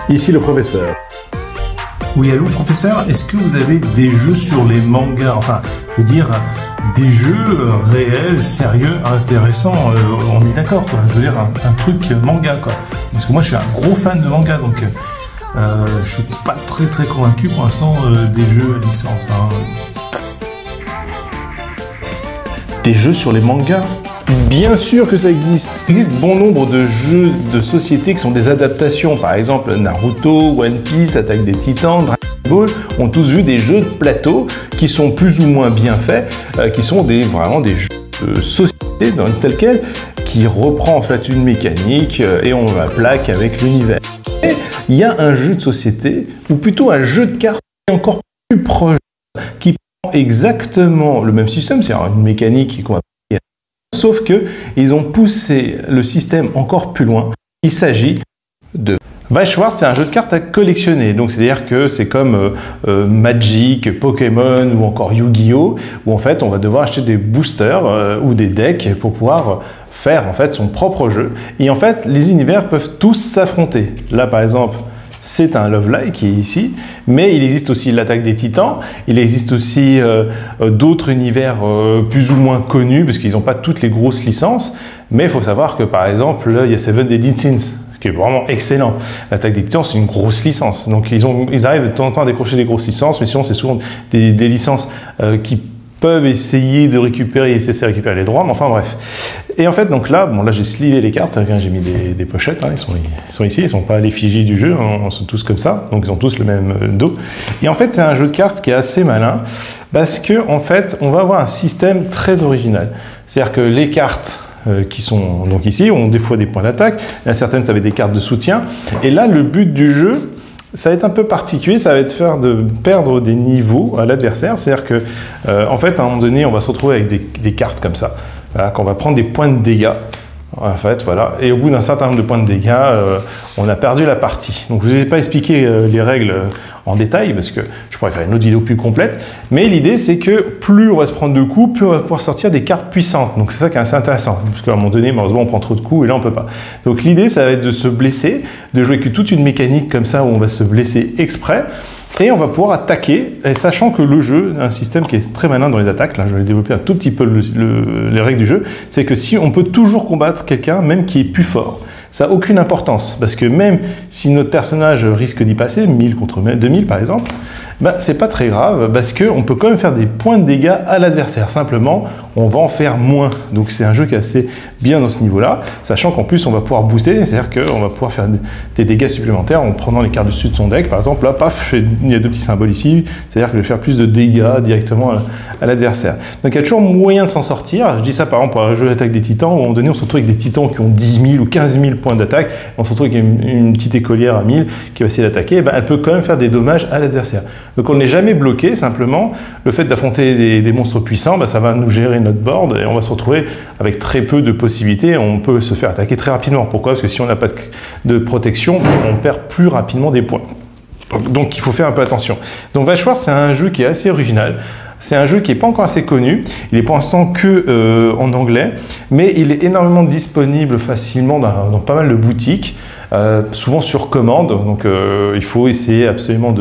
Ici le professeur. Oui, allô professeur, est-ce que vous avez des jeux sur les mangas, enfin, je veux dire, des jeux réels, sérieux, intéressants, on est d'accord quoi, je veux dire, un truc manga quoi. Parce que moi je suis un gros fan de manga, donc je suis pas très convaincu pour l'instant des jeux à licence. Hein. Des jeux sur les mangas? Bien sûr que ça existe. Il existe bon nombre de jeux de société qui sont des adaptations. Par exemple, Naruto, One Piece, Attaque des Titans, Dragon Ball ont tous vu des jeux de plateau qui sont plus ou moins bien faits, qui sont vraiment des jeux de société tels quels, qui reprend en fait une mécanique et on la plaque avec l'univers. Et il y a un jeu de société, ou plutôt un jeu de cartes qui est encore plus proche, qui prend exactement le même système, c'est-à-dire une mécanique qu'on va sauf que ils ont poussé le système encore plus loin. Il s'agit de Weiss Schwarz, c'est un jeu de cartes à collectionner. Donc c'est-à-dire que c'est comme Magic, Pokémon ou encore Yu-Gi-Oh, où en fait on va devoir acheter des boosters ou des decks pour pouvoir faire en fait son propre jeu. Et en fait les univers peuvent tous s'affronter. Là par exemple, c'est un Love Live qui est ici, mais il existe aussi l'Attaque des Titans, il existe aussi d'autres univers plus ou moins connus, parce qu'ils n'ont pas toutes les grosses licences, mais il faut savoir que par exemple, là, il y a Seven Deadly Sins, qui est vraiment excellent. L'Attaque des Titans, c'est une grosse licence, donc ils arrivent de temps en temps à décrocher des grosses licences, mais sinon c'est souvent des licences qui peuvent essayer de récupérer, récupérer les droits, mais enfin bref. Et en fait, donc là, bon, là j'ai slivé les cartes, j'ai mis des pochettes, hein, ils sont ici, ils ne sont pas à l'effigie du jeu, hein, ils sont tous comme ça, donc ils ont tous le même dos. Et en fait, c'est un jeu de cartes qui est assez malin, parce que en fait, on va avoir un système très original. C'est-à-dire que les cartes qui sont donc ici ont des fois des points d'attaque, certaines ça va être des cartes de soutien, et là, le but du jeu, ça va être un peu particulier, ça va être de perdre des niveaux à l'adversaire, c'est-à-dire que en fait, à un moment donné, on va se retrouver avec des cartes comme ça, voilà, qu'on va prendre des points de dégâts, en fait, voilà, et au bout d'un certain nombre de points de dégâts, on a perdu la partie. Donc je ne vous ai pas expliqué les règles en détail, parce que je pourrais faire une autre vidéo plus complète, mais l'idée c'est que plus on va se prendre de coups, plus on va pouvoir sortir des cartes puissantes. Donc c'est ça qui est assez intéressant, parce qu'à un moment donné, malheureusement, on prend trop de coups et là on peut pas. Donc l'idée, ça va être de se blesser, de jouer que toute une mécanique comme ça où on va se blesser exprès, et on va pouvoir attaquer, et sachant que le jeu a un système qui est très malin dans les attaques, là je vais développer un tout petit peu les règles du jeu, c'est que si on peut toujours combattre quelqu'un, même qui est plus fort, ça n'a aucune importance, parce que même si notre personnage risque d'y passer, 1000 contre 2000 par exemple, ben, c'est pas très grave, parce qu'on peut quand même faire des points de dégâts à l'adversaire, simplement on va en faire moins. Donc c'est un jeu qui est assez bien dans ce niveau-là, sachant qu'en plus on va pouvoir booster, c'est-à-dire qu'on va pouvoir faire des dégâts supplémentaires en prenant les cartes dessus de son deck, par exemple là, paf, il y a deux petits symboles ici, c'est-à-dire que je vais faire plus de dégâts directement à l'adversaire. Donc il y a toujours moyen de s'en sortir, je dis ça par exemple pour un jeu d'attaque des titans, où à un moment donné on se retrouve avec des titans qui ont 10 000 ou 15 000 points d'attaque, on se retrouve avec une petite écolière à 1000 qui va essayer d'attaquer, ben, elle peut quand même faire des dommages à l'adversaire. Donc on n'est jamais bloqué, simplement le fait d'affronter des monstres puissants, ben, ça va nous gérer notre board et on va se retrouver avec très peu de possibilités, on peut se faire attaquer très rapidement. Pourquoi? Parce que si on n'a pas de protection, on perd plus rapidement des points. Donc il faut faire un peu attention. Donc Weiss Schwarz, c'est un jeu qui est assez original. C'est un jeu qui n'est pas encore assez connu, il est pour l'instant que en anglais, mais il est énormément disponible facilement dans pas mal de boutiques, souvent sur commande, donc il faut essayer absolument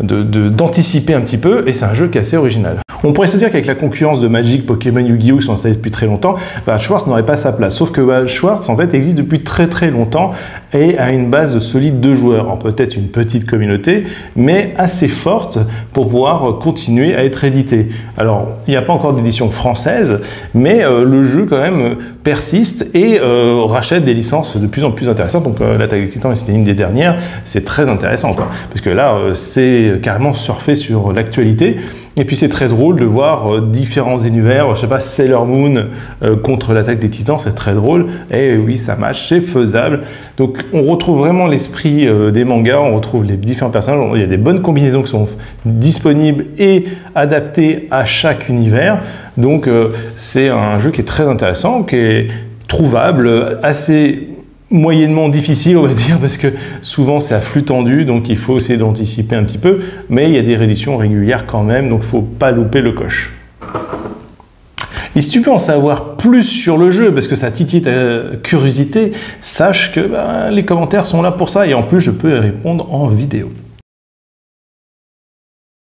d'anticiper un petit peu, et c'est un jeu qui est assez original. On pourrait se dire qu'avec la concurrence de Magic, Pokémon, Yu-Gi-Oh! Qui sont installés depuis très longtemps, Weiss Schwarz n'aurait pas sa place. Sauf que Weiss Schwarz, en fait, existe depuis très longtemps et a une base solide de joueurs. Alors peut-être une petite communauté, mais assez forte pour pouvoir continuer à être édité. Alors, il n'y a pas encore d'édition française, mais le jeu, quand même, persiste et rachète des licences de plus en plus intéressantes. Donc, l'Attaque des Titans, c'était une des dernières. C'est très intéressant, quoi. Parce que là, c'est carrément surfé sur l'actualité. Et puis c'est très drôle de voir différents univers, je sais pas, Sailor Moon contre l'Attaque des Titans, c'est très drôle, et oui, ça match, c'est faisable. Donc on retrouve vraiment l'esprit des mangas, on retrouve les différents personnages, il y a des bonnes combinaisons qui sont disponibles et adaptées à chaque univers, donc c'est un jeu qui est très intéressant, qui est trouvable, assez moyennement difficile, on va dire, parce que souvent c'est à flux tendu, donc il faut essayer d'anticiper un petit peu, mais il y a des rééditions régulières quand même, donc il ne faut pas louper le coche. Et si tu veux en savoir plus sur le jeu, parce que ça titille ta curiosité, sache que les commentaires sont là pour ça, et en plus je peux y répondre en vidéo.